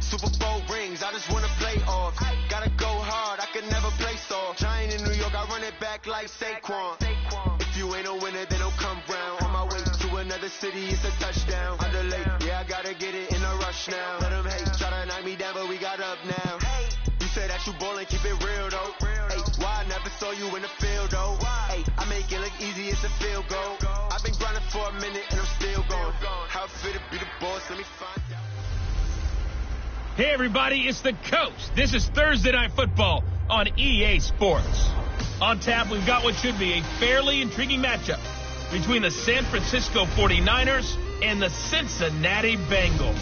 Super Bowl rings, I just wanna play off. Gotta go hard, I can never play soft. Giant in New York, I run it back like Saquon. If you ain't a winner, then don't come round. On my way to another city, it's a touchdown. I'm delayed, yeah, I gotta get it in a rush now. Let them hate, try to knock me down, but we got up now. You say that you ballin', keep it real though. Hey, why I never saw you in the field though? Hey, I make it look easy, it's a field goal. I've been grinding for a minute and I'm still going. How it feel to be the boss, let me find out. Hey everybody, it's the Coach. This is Thursday Night Football on EA Sports. On tap, we've got what should be a fairly intriguing matchup between the San Francisco 49ers and the Cincinnati Bengals.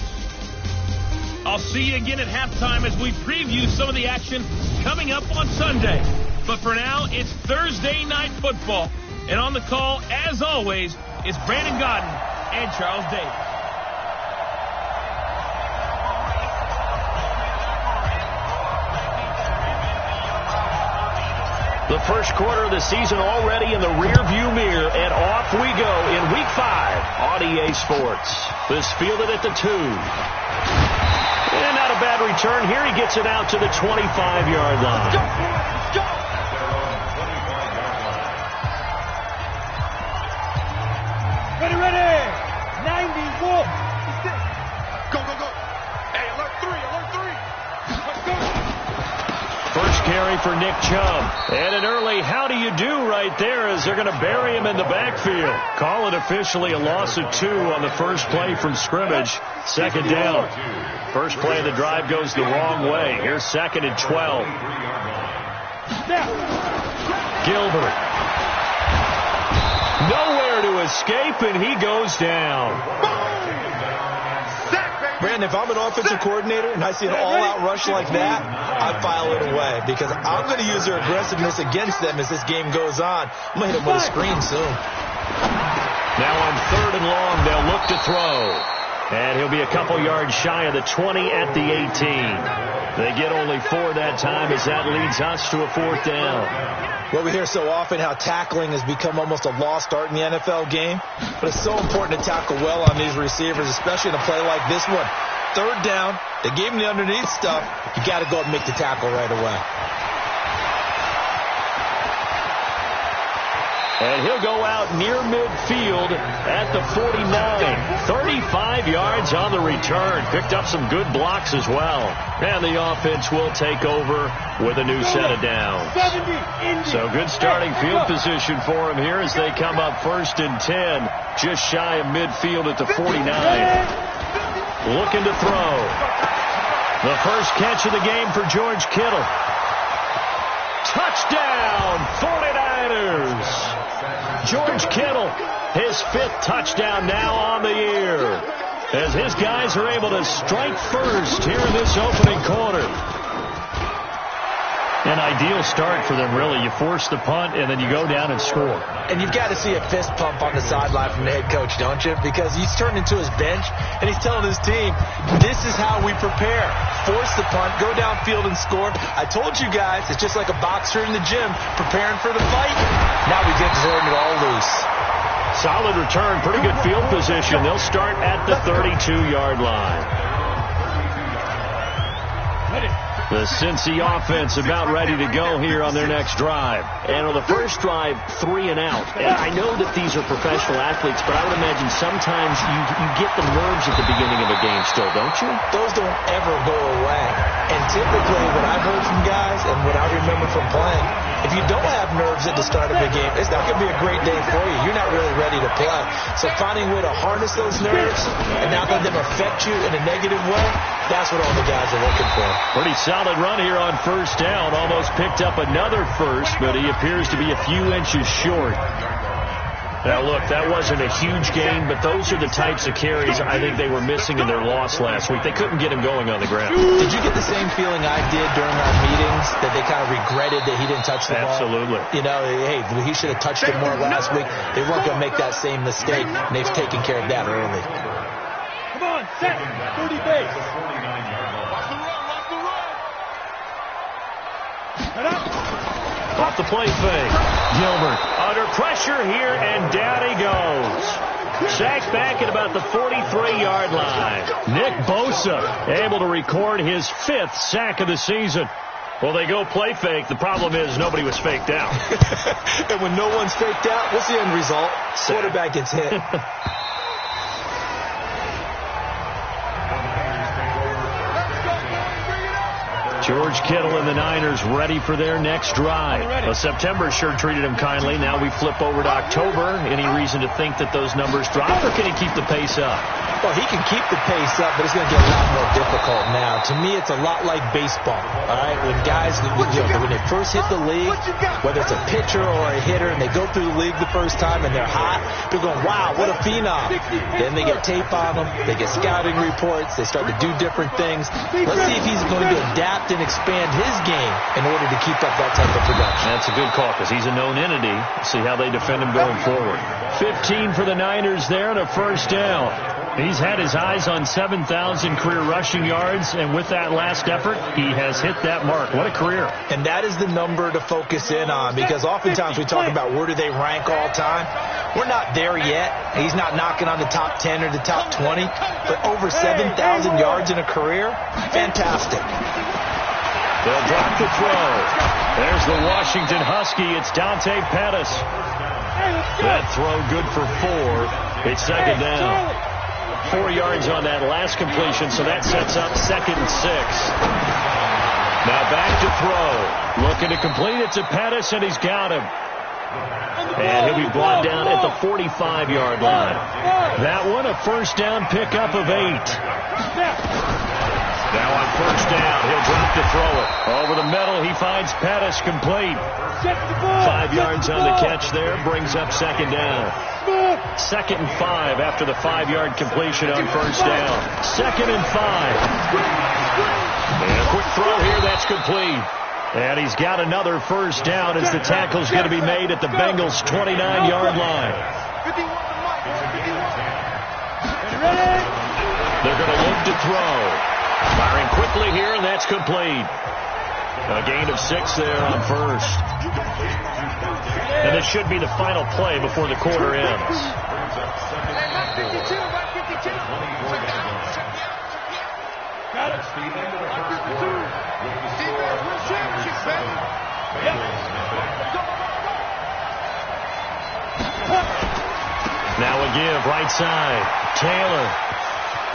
I'll see you again at halftime as we preview some of the action coming up on Sunday. But for now, it's Thursday Night Football. And on the call, as always, is Brandon Godden and Charles Davis. The first quarter of the season already in the rearview mirror, and off we go in Week 5 on EA Sports. This fielded at the 2. And not a bad return here. He gets it out to the 25-yard line. Let's go! Ready! 91! Go! Hey, alert 3! Let's go! First carry for Nick Chubb. And an early how do you do right there as they're going to bury him in the backfield. Call it officially a loss of 2 on the first play from scrimmage. Second down. First play of the drive goes the wrong way. Here's 2nd and 12. Gilbert. Nowhere to escape, and he goes down. Brandon, if I'm an offensive coordinator and I see an all-out rush like that, I file it away because I'm going to use their aggressiveness against them as this game goes on. I'm going to hit them with a screen soon. Now on 3rd and long, they'll look to throw. And he'll be a couple yards shy of the 20 at the 18. They get only 4 that time as that leads us to a 4th down. Well, we hear so often how tackling has become almost a lost art in the NFL game. But it's so important to tackle well on these receivers, especially in a play like this one. 3rd down, they gave him the underneath stuff. You got to go and make the tackle right away. And he'll go out near midfield at the 49. 35 yards on the return. Picked up some good blocks as well. And the offense will take over with a new set of downs. So good starting field position for him here as they come up 1st and 10. Just shy of midfield at the 49. Looking to throw. The first catch of the game for George Kittle. Touchdown, 49ers. George Kittle, his 5th touchdown now on the year, as his guys are able to strike first here in this opening quarter. An ideal start for them, really. You force the punt, and then you go down and score. And you've got to see a fist pump on the sideline from the head coach, don't you? Because he's turned into his bench, and he's telling his team, this is how we prepare. Force the punt, go downfield and score. I told you guys, it's just like a boxer in the gym preparing for the fight. Now we get to turn it all loose. Solid return, pretty good field position. They'll start at the 32-yard line. The Cincy offense about ready to go here on their next drive. And on the first drive, 3 and out. And I know that these are professional athletes, but I would imagine sometimes you get the nerves at the beginning of a game still, don't you? Those don't ever go away. And typically, what I've heard from guys and what I remember from playing, if you don't have nerves at the start of a game, it's not going to be a great day for you. You're not really ready to play. So finding a way to harness those nerves and not let them affect you in a negative way, that's what all the guys are looking for. Pretty solid run here on 1st down. Almost picked up another first, but he appears to be a few inches short. Now, look, that wasn't a huge gain, but those are the types of carries I think they were missing in their loss last week. They couldn't get him going on the ground. Did you get the same feeling I did during our meetings, that they kind of regretted that he didn't touch the ball? Absolutely. You know, hey, he should have touched it more last week. They weren't going to make that same mistake, and they've taken care of that early. Come on, set, 30 base. Off the play fake. Gilbert under pressure here, and down he goes. Sacked back at about the 43-yard line. Nick Bosa able to record his 5th sack of the season. Well, they go play fake. The problem is nobody was faked out. And when no one's faked out, what's the end result? Quarterback gets hit. George Kittle and the Niners ready for their next drive. Well, September sure treated him kindly. Now we flip over to October. Any reason to think that those numbers drop, or can he keep the pace up? Well, he can keep the pace up, but it's going to get a lot more difficult now. To me, it's a lot like baseball. All right, when guys, when they first hit the league, whether it's a pitcher or a hitter, and they go through the league the first time and they're hot, they're going, wow, what a phenom. Then they get tape on them, they get scouting reports, they start to do different things. Let's see if he's going to adapt and expand his game in order to keep up that type of production. That's a good call because he's a known entity. See how they defend him going forward. 15 for the Niners there and a first down. He's had his eyes on 7,000 career rushing yards, and with that last effort, he has hit that mark. What a career. And that is the number to focus in on, because oftentimes we talk about where do they rank all time. We're not there yet. He's not knocking on the top 10 or the top 20, but over 7,000 yards in a career, fantastic. They'll drop the throw. There's the Washington Husky. It's Dante Pettis. That throw good for 4. It's second down. 4 yards on that last completion, so that sets up 2nd and 6. Now back to throw. Looking to complete it to Pettis, and he's got him. And he'll be brought down at the 45-yard line. That one, a first down pickup of 8. Now on first down, he'll drop to throw it. Over the middle, he finds Pettis complete. 5 yards on the catch there, brings up second down. 2nd and 5 after the 5-yard completion on first down. 2nd and 5. And a quick throw here, that's complete. And he's got another first down as the tackle's going to be made at the Bengals' 29-yard line. They're going to look to throw. Firing quickly here, and that's complete. A gain of 6 there on first. And this should be the final play before the quarter ends. Now a give, right side. Taylor.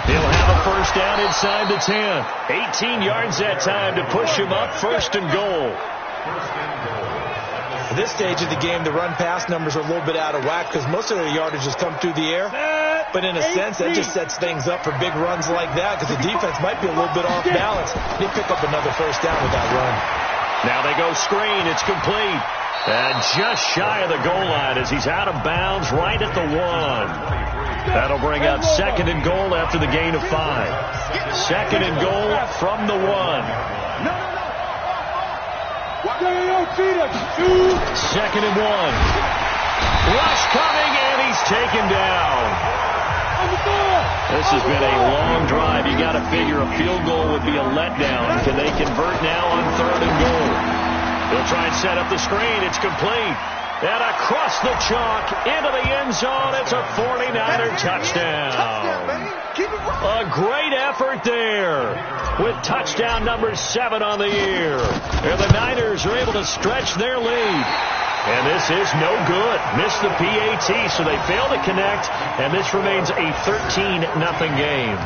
He'll have a first down inside the 10. 18 yards that time to push him up, 1st and goal. At this stage of the game, the run-pass numbers are a little bit out of whack because most of their yardage has come through the air. But in a sense, that just sets things up for big runs like that because the defense might be a little bit off balance. They pick up another first down with that run. Now they go screen. It's complete. And just shy of the goal line as he's out of bounds right at the 1. That'll bring up 2nd and goal after the gain of 5. 2nd and goal from the 1. 2nd and 1. Rush coming, and he's taken down. This has been a long drive. You got to figure a field goal would be a letdown. Can they convert now on 3rd and goal? They'll try and set up the screen. It's complete. And across the chalk into the end zone. It's a 49er touchdown. A great effort there with touchdown number 7 on the year. And the Niners are able to stretch their lead. And this is no good. Missed the PAT, so they fail to connect. And this remains a 13-0 game.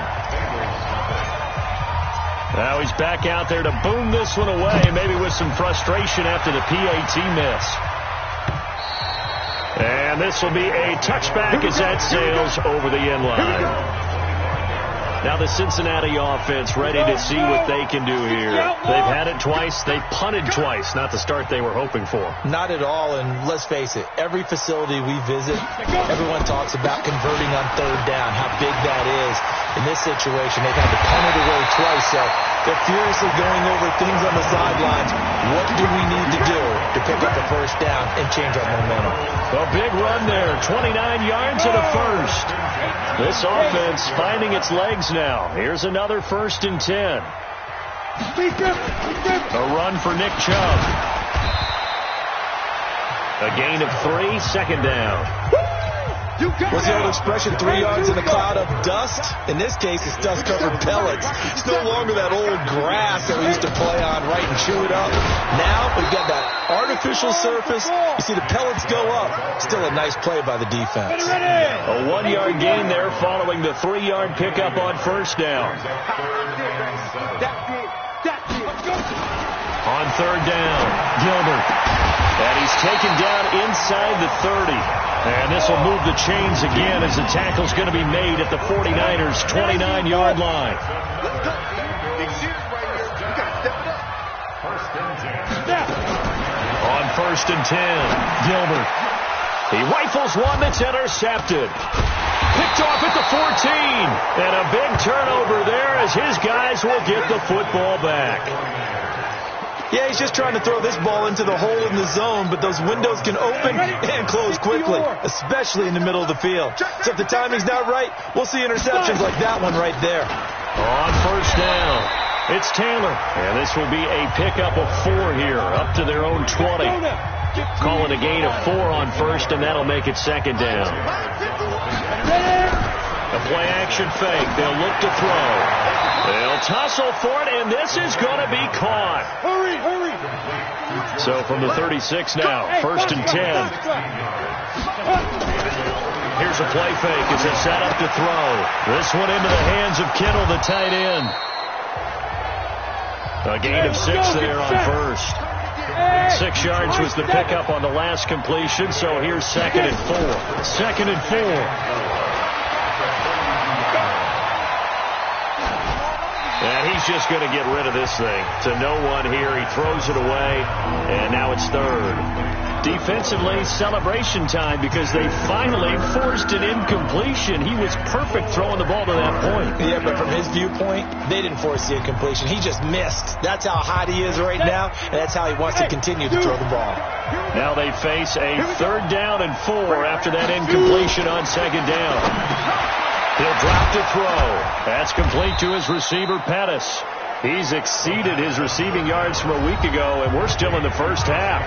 Now he's back out there to boom this one away, maybe with some frustration after the PAT miss. And this will be a touchback as that sails over the end line. Now the Cincinnati offense ready to see what they can do here. They've had it twice. They've punted twice. Not the start they were hoping for. Not at all, and let's face it, every facility we visit, everyone talks about converting on 3rd down, how big that is. In this situation, they've had to punt it away twice, so they're furiously going over things on the sidelines. What do we need to do to pick up a first down and change our momentum? A big run there, 29 yards and a first. This offense finding its legs now. Here's another 1st and 10. A run for Nick Chubb. A gain of 3, 2nd down. What's the old expression, 3 yards in a cloud of dust? In this case, it's dust-covered pellets. It's no longer that old grass that we used to play on, right, and chew it up. Now, we've got that artificial surface. You see the pellets go up. Still a nice play by the defense. A 1-yard gain there following the 3-yard pickup on first down. On third down, Gilbert. And he's taken down inside the 30. And this will move the chains again as the tackle's going to be made at the 49ers' 29-yard line. On first and 10, Gilbert. He rifles one that's intercepted. Picked off at the 14. And a big turnover there as his guys will get the football back. Yeah, he's just trying to throw this ball into the hole in the zone, but those windows can open and close quickly, especially in the middle of the field. So if the timing's not right, we'll see interceptions like that one right there. On first down, it's Taylor. And this will be a pickup of 4 here, up to their own 20. Call it a gain of 4 on first, and that'll make it second down. A play-action fake. They'll look to throw. They'll tussle for it, and this is going to be caught. Hurry, hurry. So from the 36 now, first and 10. Here's a play fake as they set up to throw. This one into the hands of Kittle, the tight end. A gain of 6 there on first. 6 yards was the pickup on the last completion, so here's second and 4. Second and 4. And he's just going to get rid of this thing. To no one here. He throws it away, and now it's third. Defensively, celebration time because they finally forced an incompletion. He was perfect throwing the ball to that point. Yeah, but from his viewpoint, they didn't force the incompletion. He just missed. That's how hot he is right now, and that's how he wants to continue to throw the ball. Now they face a third down and 4 after that incompletion on second down. He'll drop to throw. That's complete to his receiver, Pettis. He's exceeded his receiving yards from a week ago, and we're still in the first half.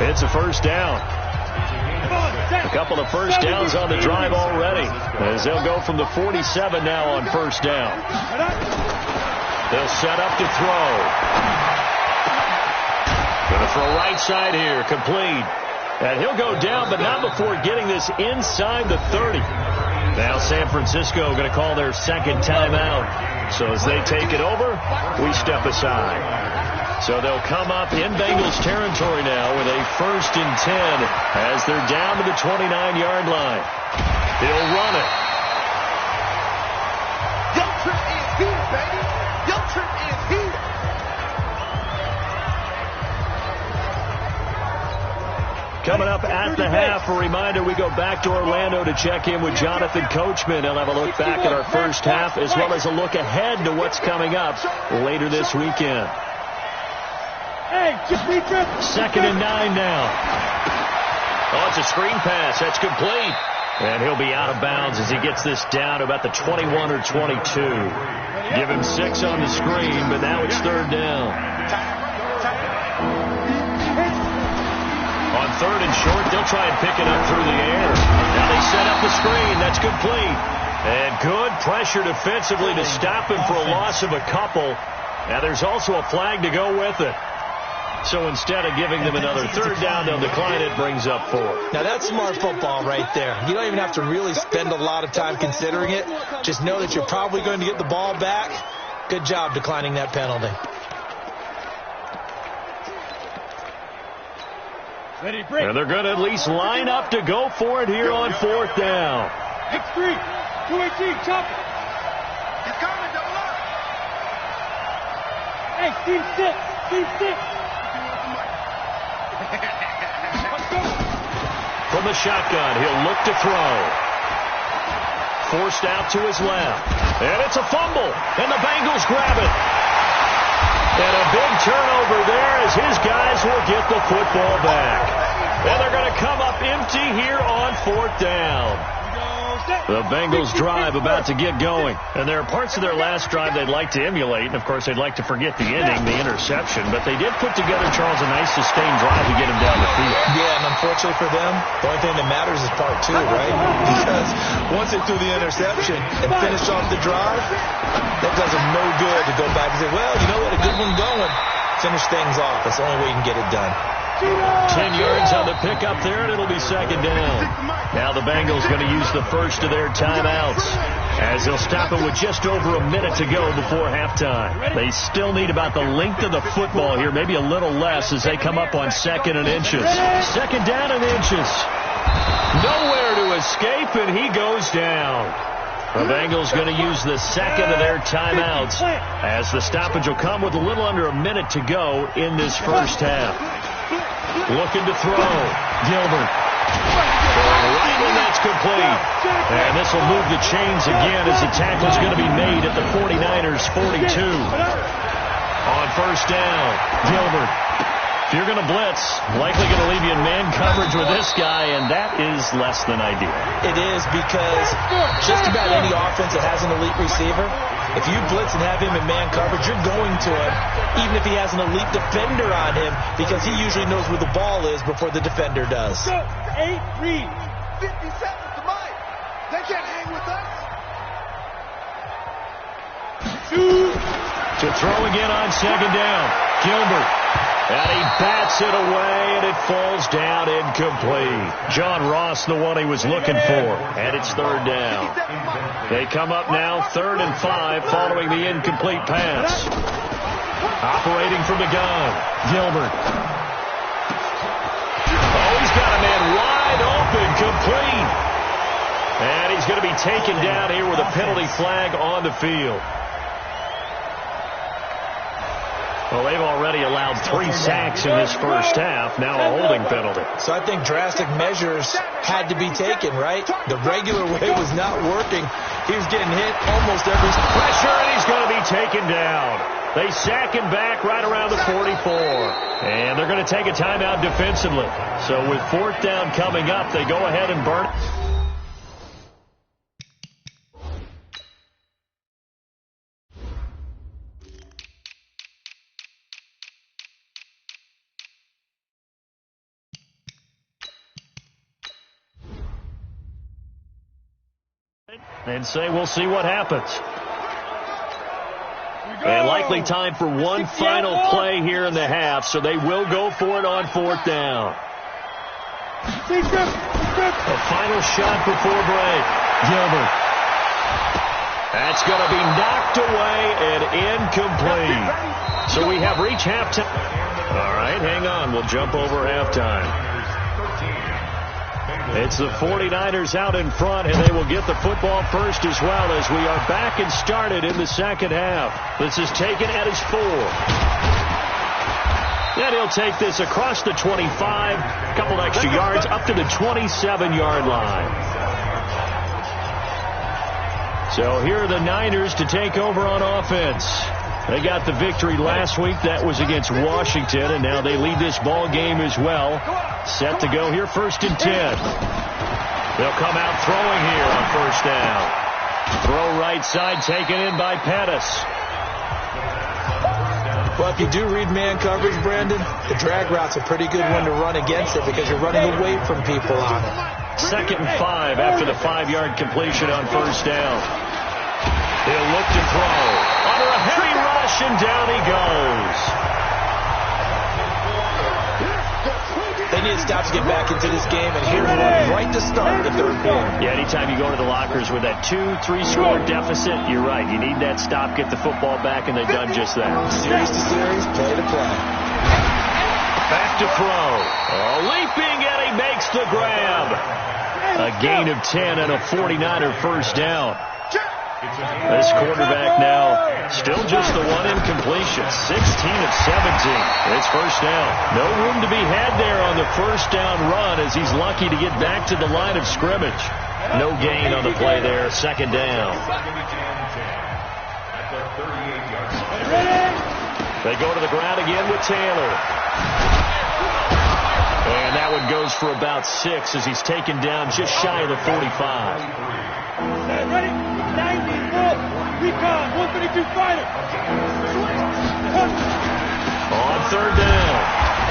It's a first down. A couple of first downs on the drive already, as they'll go from the 47 now on first down. They'll set up to throw. Going to throw right side here, complete. And he'll go down, but not before getting this inside the 30. Now San Francisco going to call their second timeout. So as they take it over, we step aside. So they'll come up in Bengals territory now with a first and 10 as they're down to the 29-yard line. He'll run it. Your trip is here, baby. Your trip is here. Coming up at the half, a reminder, we go back to Orlando to check in with Jonathan Coachman. He'll have a look back at our first half as well as a look ahead to what's coming up later this weekend. Second and 9 now. Oh, it's a screen pass. That's complete. And he'll be out of bounds as he gets this down to about the 21 or 22. Give him 6 on the screen, but now it's third down. On third and short, they'll try and pick it up through the air. Now they set up the screen. That's complete. And good pressure defensively to stop him for a loss of a couple. Now there's also a flag to go with it. So instead of giving them another third down, they'll decline it, brings up 4. Now that's smart football right there. You don't even have to really spend a lot of time considering it. Just know that you're probably going to get the ball back. Good job declining that penalty. And they're going to at least line up to go for it here on fourth down. X3, 218, chop it. He's coming, double up. Hey, team 6. Let's go. From the shotgun, he'll look to throw. Forced out to his left. And it's a fumble. And the Bengals grab it. And a big turnover there as his guys will get the football back. And they're going to come up empty here on fourth down. The Bengals drive about to get going. And there are parts of their last drive they'd like to emulate. And, of course, they'd like to forget the ending, the interception. But they did put together, Charles, a nice sustained drive to get him down the field. Yeah, and unfortunately for them, the only thing that matters is part two, right? Because once they threw the interception and finished off the drive, that does them no good to go back and say, well, you know what, a good one going. Finish things off. That's the only way you can get it done. 10 yards on the pickup there, and it'll be second down. Now the Bengals going to use the first of their timeouts as they'll stop it with just over a minute to go before halftime. They still need about the length of the football here, maybe a little less as they come up on second and inches. Second down and inches. Nowhere to escape, and he goes down. The Bengals going to use the second of their timeouts as the stoppage will come with a little under a minute to go in this first half. Looking to throw. Gilbert. Right when that's complete. And this will move the chains again as the tackle's going to be made at the 49ers 42. On first down, Gilbert. If you're going to blitz, likely going to leave you in man coverage with this guy, and that is less than ideal. It is because just about any offense that has an elite receiver, if you blitz and have him in man coverage, you're going to him, even if he has an elite defender on him, because he usually knows where the ball is before the defender does. 8 read. 50 seconds to mine. They can't hang with us. To throw again on second down. Gilbert. And he bats it away, and it falls down incomplete. John Ross, the one he was looking for. And it's third down. They come up now, 3rd and 5, following the incomplete pass. Operating from the gun, Gilbert. Oh, he's got a man wide open, complete. And he's going to be taken down here with a penalty flag on the field. Well, they've already allowed 3 sacks in this first half. Now a holding penalty. So I think drastic measures had to be taken, right? The regular way was not working. He was getting hit almost every pressure, and he's going to be taken down. They sack him back right around the 44. And they're going to take a timeout defensively. So with 4th down coming up, they go ahead and burn it. And say we'll see what happens. And likely time for one final play here in the half, so they will go for it on 4th down. A final shot before break. Gilbert. That's going to be knocked away and incomplete. So we have reached halftime. All right, hang on. We'll jump over halftime. It's the 49ers out in front, and they will get the football first as well as we are back and started in the second half. This is taken at his 4. Then he'll take this across the 25, a couple extra yards up to the 27-yard line. So here are the Niners to take over on offense. They got the victory last week. That was against Washington, and now they lead this ball game as well. Set to go here, 1st and 10. They'll come out throwing here on 1st down. Throw right side taken in by Pettis. Well, if you do read man coverage, Brandon, the drag route's a pretty good one to run against it because you're running away from people on it. 2nd and 5 after the 5-yard completion on 1st down. He'll look to throw. Under a heavy rush, and down he goes. They need to stop to get back into this game, and here's one right to start the 3rd quarter. Yeah, anytime you go to the lockers with that 2-3 score deficit, you're right. You need that stop, get the football back, and they've done just that. Series to series, play to play. Back to throw. Leaping, and he makes the grab. A gain of 10 and a 49er first down. This quarterback now still just the one incompletion. 16 of 17. It's first down. No room to be had there on the first down run as he's lucky to get back to the line of scrimmage. No gain on the play there. 2nd down. They go to the ground again with Taylor. And that one goes for about 6 as he's taken down just shy of the 45. Ready? 90, roll. Recon, 132 fighter. On third down,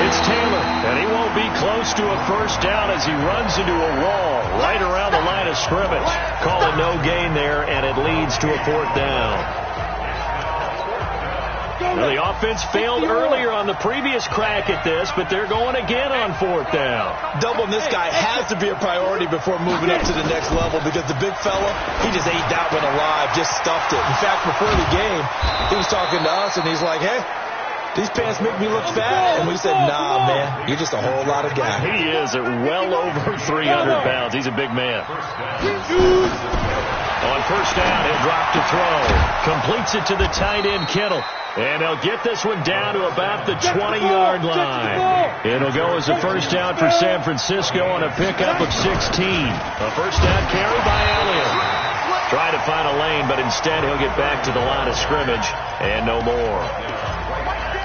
it's Taylor, and he won't be close to a first down as he runs into a wall right around the line of scrimmage. Calling no gain there, and it leads to a 4th down. Now, the offense failed earlier on the previous crack at this, but they're going again on 4th down. Doubling this guy has to be a priority before moving up to the next level because the big fella, he just ate that one alive, just stuffed it. In fact, before the game, he was talking to us, and he's like, hey, these pants make me look fat. And we said, nah, man, you're just a whole lot of guy. He is at well over 300 pounds. He's a big man. On first down, he'll drop to throw. Completes it to the tight end, Kittle. And they'll get this one down to about the 20-yard line. It'll go as a first down for San Francisco on a pickup of 16. A first down carry by Elliott. Try to find a lane, but instead he'll get back to the line of scrimmage and no more.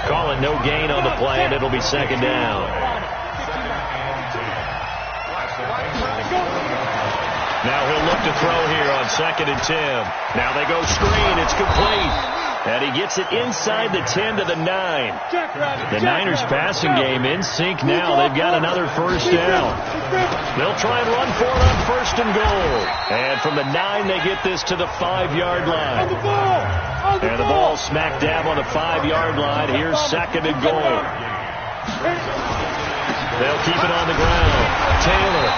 Calling no gain on the play, and it'll be 2nd down. Now he'll look to throw here on 2nd and 10. Now they go screen. It's complete. And he gets it inside the 10 to the 9. The Niners passing game in sync now. They've got another first down. They'll try and run for it on 1st and goal. And from the 9, they get this to the 5-yard line. And the ball smack dab on the 5-yard line. Here's 2nd and goal. They'll keep it on the ground. Taylor.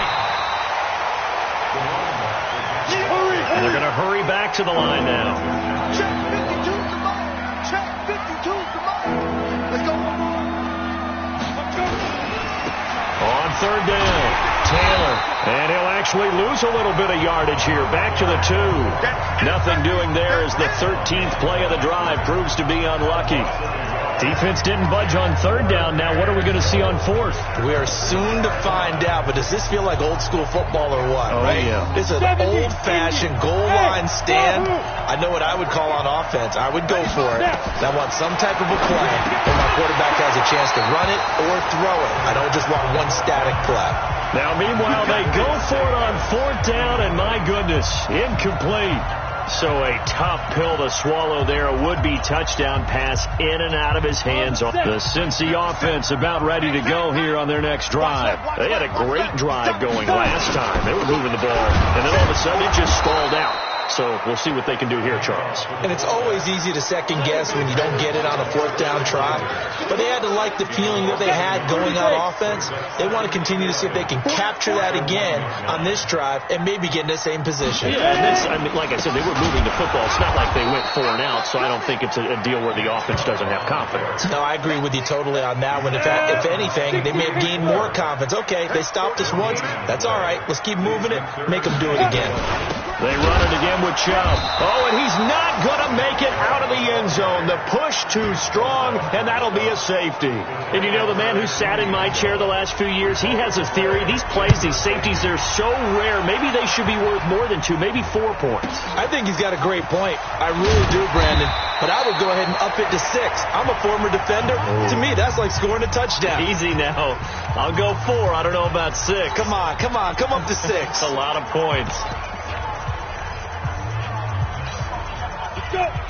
And they're going to hurry back to the line now. On third down, Taylor. And he'll actually lose a little bit of yardage here. Back to the 2. Nothing doing there as the 13th play of the drive proves to be unlucky. Defense didn't budge on third down. Now what are we going to see on 4th? We are soon to find out, but does this feel like old school football or what? Oh, right? Yeah. It's an old-fashioned goal line stand. I know what I would call on offense. I would go for it. I want some type of a play where my quarterback has a chance to run it or throw it. I don't just want one static play. Now, meanwhile, they go for it on 4th down, and my goodness, incomplete. So a tough pill to swallow there. A would-be touchdown pass in and out of his hands. The Cincy offense about ready to go here on their next drive. They had a great drive going last time. They were moving the ball, and then all of a sudden it just stalled out. So we'll see what they can do here, Charles. And it's always easy to second guess when you don't get it on a 4th down try. But they had to like the feeling that they had going on offense. They want to continue to see if they can capture that again on this drive and maybe get in the same position. Yeah, and this, I mean, like I said, they were moving the football. It's not like they went 4 and out, so I don't think it's a deal where the offense doesn't have confidence. No, I agree with you totally on that one. If anything, they may have gained more confidence. Okay, they stopped us once. That's all right. Let's keep moving it. Make them do it again. They run it again with Chubb. Oh, and he's not going to make it out of the end zone. The push too strong, and that'll be a safety. And you know, the man who sat in my chair the last few years, he has a theory. These plays, these safeties, they're so rare. Maybe they should be worth more than 2, maybe 4 points. I think he's got a great point. I really do, Brandon. But I would go ahead and up it to 6. I'm a former defender. Oh. To me, that's like scoring a touchdown. Easy now. I'll go 4. I don't know about 6. Come on. Come up to 6. A lot of points.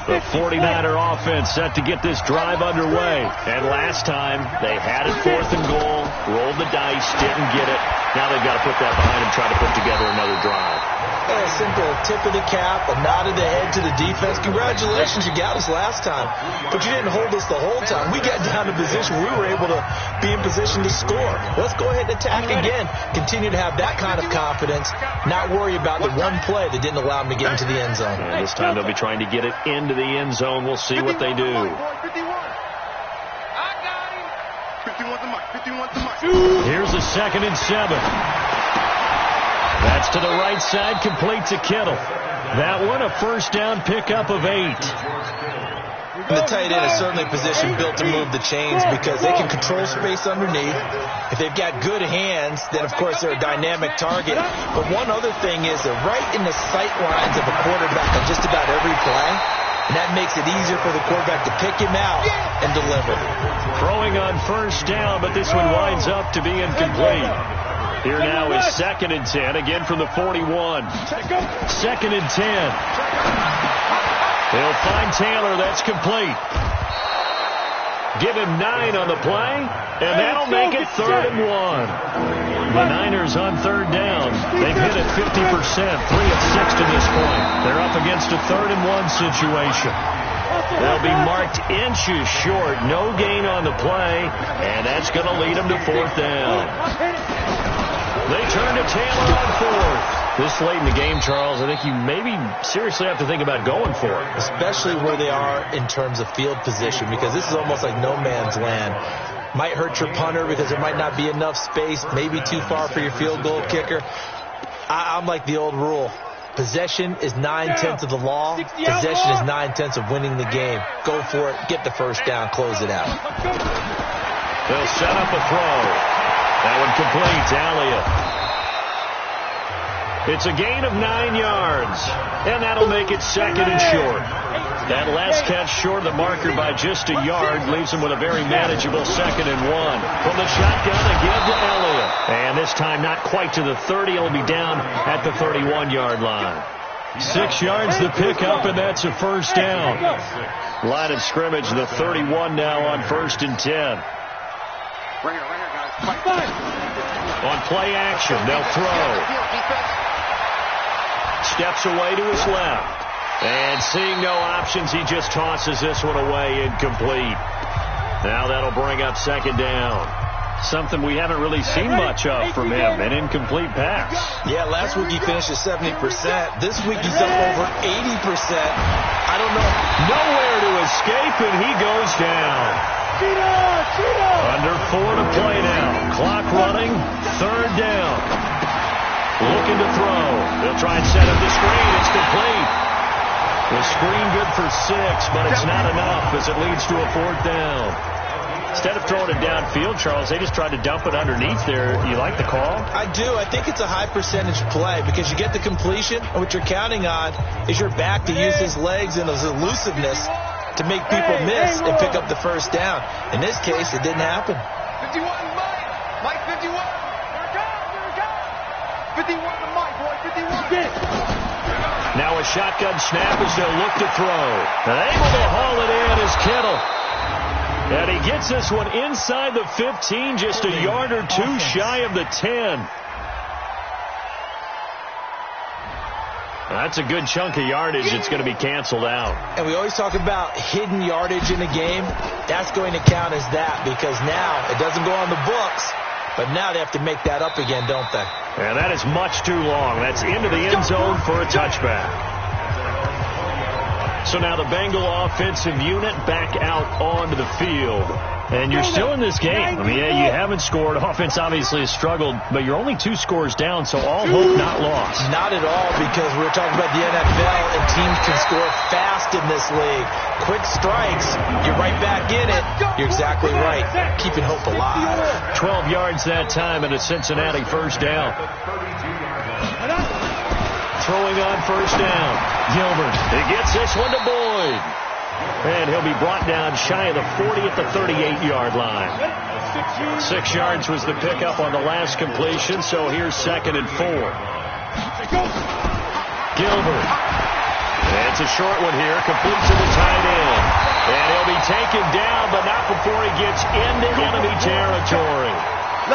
The 49er offense set to get this drive underway. And last time, they had it 4th and goal, rolled the dice, didn't get it. Now they've got to put that behind and try to put together another drive. A simple tip of the cap, a nod of the head to the defense. Congratulations, you got us last time. But you didn't hold us the whole time. We got down to position. We were able to be in position to score. Let's go ahead and attack again. Continue to have that kind of confidence. Not worry about the one play that didn't allow them to get into the end zone. And this time they'll be trying to get it into the end zone. We'll see what they do. Here's a 2nd and 7. That's to the right side, complete to Kittle. That one, a first down pickup of 8. The tight end is certainly a position built to move the chains because they can control space underneath. If they've got good hands, then, of course, they're a dynamic target. But one other thing is they're right in the sight lines of a quarterback on just about every play. and that makes it easier for the quarterback to pick him out and deliver. Throwing on first down, but this one winds up to be incomplete. Here now is 2nd and 10, again from the 41. 2nd and 10. They'll find Taylor. That's complete. Give him 9 on the play, and that'll make it 3rd and 1. The Niners on 3rd down. They've hit it 50%, 3 of 6 to this point. They're up against a 3rd and 1 situation. They'll be marked inches short. No gain on the play, and that's going to lead them to 4th down. They turn to Taylor on 4th. This late in the game, Charles, I think you maybe seriously have to think about going for it. Especially where they are in terms of field position, because this is almost like no man's land. Might hurt your punter because there might not be enough space, maybe too far for your field goal kicker. I'm like the old rule. Possession is 9/10 of the law. Possession is 9/10 of winning the game. Go for it. Get the first down. Close it out. They'll set up a throw. That one complete to Elliott. It's a gain of 9 yards, and that'll make it 2nd and short. That last catch short of the marker by just a yard leaves him with a very manageable 2nd and 1. From the shotgun, they give to Elliott. And this time not quite to the 30. He'll be down at the 31-yard line. 6 yards the pickup, and that's a first down. Line of scrimmage, the 31 now on 1st and 10. On play action, they'll throw. Steps away to his left. And seeing no options, he just tosses this one away, incomplete. Now that'll bring up 2nd down. Something we haven't really seen much of from him, an incomplete pass. Yeah, last week he finished at 70%. This week he's up over 80%. I don't know. Nowhere to escape, and he goes down. Under 4 to play now. Clock running, 3rd down. Looking to throw. They'll try and set up the screen. It's complete. The screen good for 6, but it's not enough as it leads to a 4th down. Instead of throwing it downfield, Charles, they just tried to dump it underneath there. You like the call? I do. I think it's a high percentage play because you get the completion, and what you're counting on is your back to use his legs and his elusiveness to make people miss and pick up the first down. In this case, it didn't happen. 51, Mike 51. 51 to Mike, boy, 51. Now a shotgun snap as they'll look to throw. And able to haul it in is Kittle. And he gets this one inside the 15, just a yard or 2 shy of the 10. That's a good chunk of yardage. It's going to be canceled out. And we always talk about hidden yardage in a game. That's going to count as that because now it doesn't go on the books. But now they have to make that up again, don't they? And that is much too long. That's into the end zone for a touchback. So now the Bengal offensive unit back out onto the field. And you're still in this game. I mean, yeah, you haven't scored. Offense obviously has struggled, but you're only 2 scores down, so all hope not lost. Not at all, because we're talking about the NFL, and teams can score fast in this league. Quick strikes, you're right back in it. You're exactly right. Keeping hope alive. 12 yards that time and a Cincinnati first down. Throwing on first down. Gilbert. He gets this one to Boyd. And he'll be brought down shy of the 40 at the 38-yard line. 6 yards was the pickup on the last completion, so here's 2nd and 4. Gilbert. And it's a short one here. Complete to the tight end. And he'll be taken down, but not before he gets into enemy territory.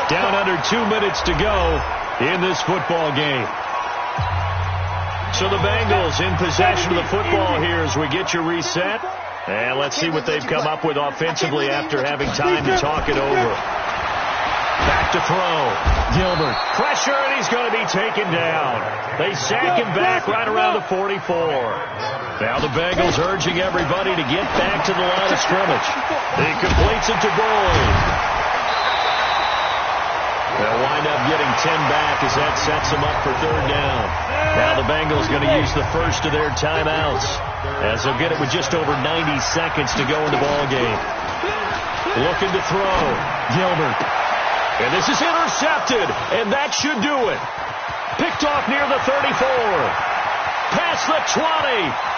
Down under 2 minutes to go in this football game. So the Bengals in possession of the football here as we get you reset. And let's see what they've come up with offensively after having time to talk it over. Back to throw. Gilbert. Pressure, and he's going to be taken down. They sack him back right around the 44. Now the Bengals urging everybody to get back to the line of scrimmage. He completes it to Boyd. They'll wind up getting 10 back as that sets them up for 3rd down. Now the Bengals going to use the first of their timeouts as they'll get it with just over 90 seconds to go in the ball game. Looking to throw. Gilbert. And this is intercepted, and that should do it. Picked off near the 34. past the 20.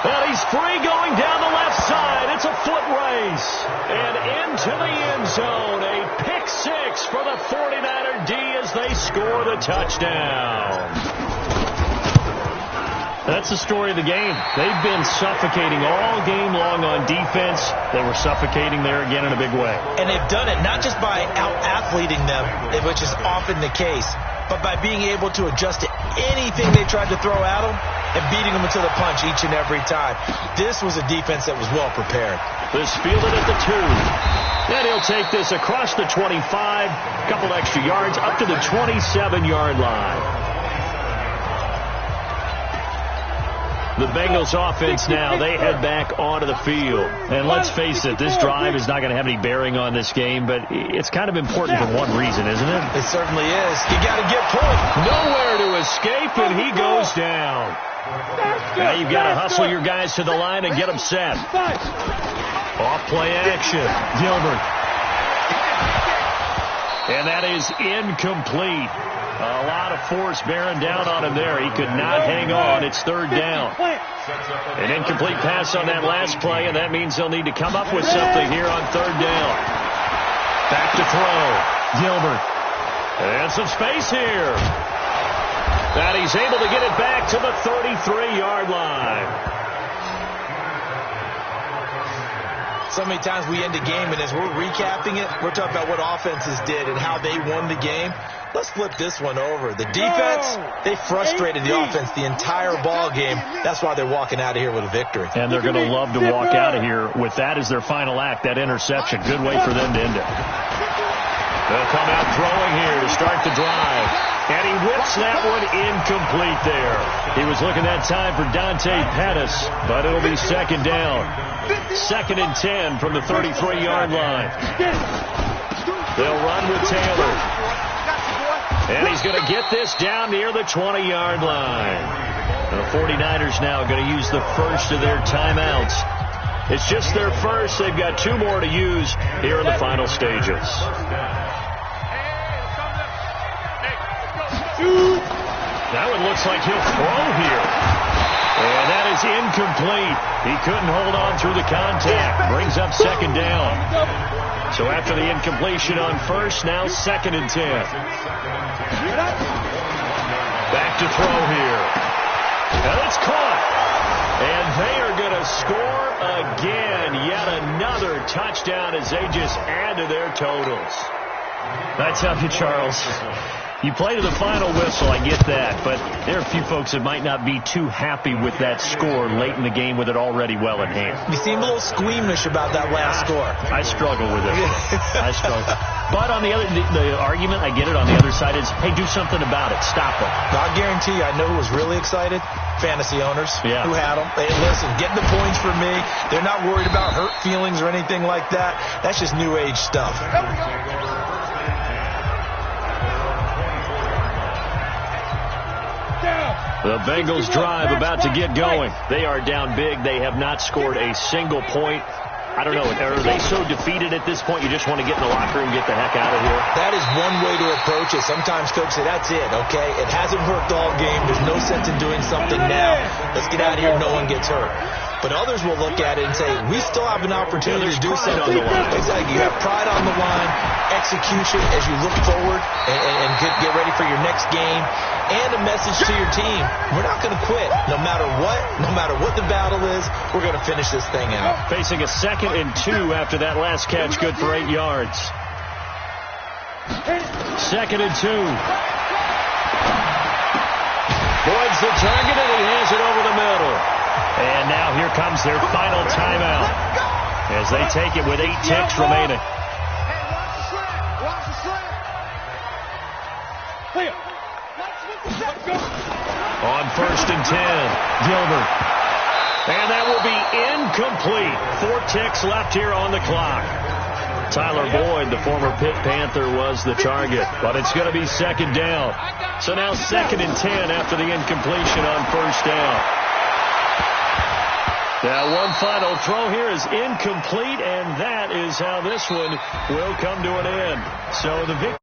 And he's free going down the left side. It's a foot race. And into the end zone. A pick six for the 49er D as they score the touchdown. That's the story of the game. They've been suffocating all game long on defense. They were suffocating there again in a big way. And they've done it not just by out-athleting them, which is often the case, but by being able to adjust to anything they tried to throw at them and beating them to the punch each and every time. This was a defense that was well prepared. This fielded at the 2. And he'll take this across the 25, a couple extra yards, up to the 27-yard line. The Bengals offense now, they head back onto the field. And let's face it, this drive is not going to have any bearing on this game, but it's kind of important for one reason, isn't it? It certainly is. You got to get point. Nowhere to escape, and he goes down. Now you've got to hustle your guys to the line and get them set. Off play action. Gilbert. And that is incomplete. A lot of force bearing down on him there. He could not hang on. It's third down. An incomplete pass on that last play, and that means they'll need to come up with something here on third down. Back to throw. Gilbert. And some space here. And he's able to get it back to the 33-yard line. So many times we end the game, and as we're recapping it, we're talking about what offenses did and how they won the game. Let's flip this one over. The defense, they frustrated the offense the entire ball game. That's why they're walking out of here with a victory. And they're going to love to walk out of here with that as their final act, that interception. Good way for them to end it. They'll come out throwing here to start the drive. And he whips that one incomplete there. He was looking that time for Dante Pettis, but it'll be second down. 2nd and 10 from the 33-yard line. They'll run with Taylor. And he's going to get this down near the 20-yard line. And the 49ers now going to use the first of their timeouts. It's just their first. They've got 2 more to use here in the final stages. That one looks like he'll throw here. And that is incomplete. He couldn't hold on through the contact. Brings up second down. So after the incompletion on first, now 2nd and 10. Back to throw here. And it's caught. And they are going to score again. Yet another touchdown as they just add to their totals. I tell you, Charles, you play to the final whistle, I get that, but there are a few folks that might not be too happy with that score late in the game with it already well in hand. You seem a little squeamish about that last score. I struggle with it. I struggle. But on the argument, I get it, on the other side is, hey, do something about it. Stop it. I'll guarantee you, I know who was really excited. Fantasy owners who had them. Hey, listen, getting the points for me. They're not worried about hurt feelings or anything like that. That's just new age stuff. The Bengals drive about to get going. They are down big. They have not scored a single point. I don't know. Are they so defeated at this point you just want to get in the locker room and get the heck out of here? That is one way to approach it. Sometimes folks say, that's it, okay? It hasn't worked all game. There's no sense in doing something now. Let's get out of here. No one gets hurt. But others will look at it and say, we still have an opportunity to do something. Exactly. You have pride on the line, execution as you look forward and get ready for your next game, and a message to your team. We're not going to quit. No matter what the battle is, we're going to finish this thing out. Facing a 2nd and 2 after that last catch, good for 8 yards. 2nd and 2. Boyd's the target, and he has it over the middle. And now here comes their final timeout as they take it with 8 ticks remaining. On 1st and 10, Gilbert. And that will be incomplete. 4 ticks left here on the clock. Tyler Boyd, the former Pitt Panther, was the target, but it's going to be 2nd down. So now 2nd and 10 after the incompletion on 1st down. Now one final throw here is incomplete, and that is how this one will come to an end. So the victory.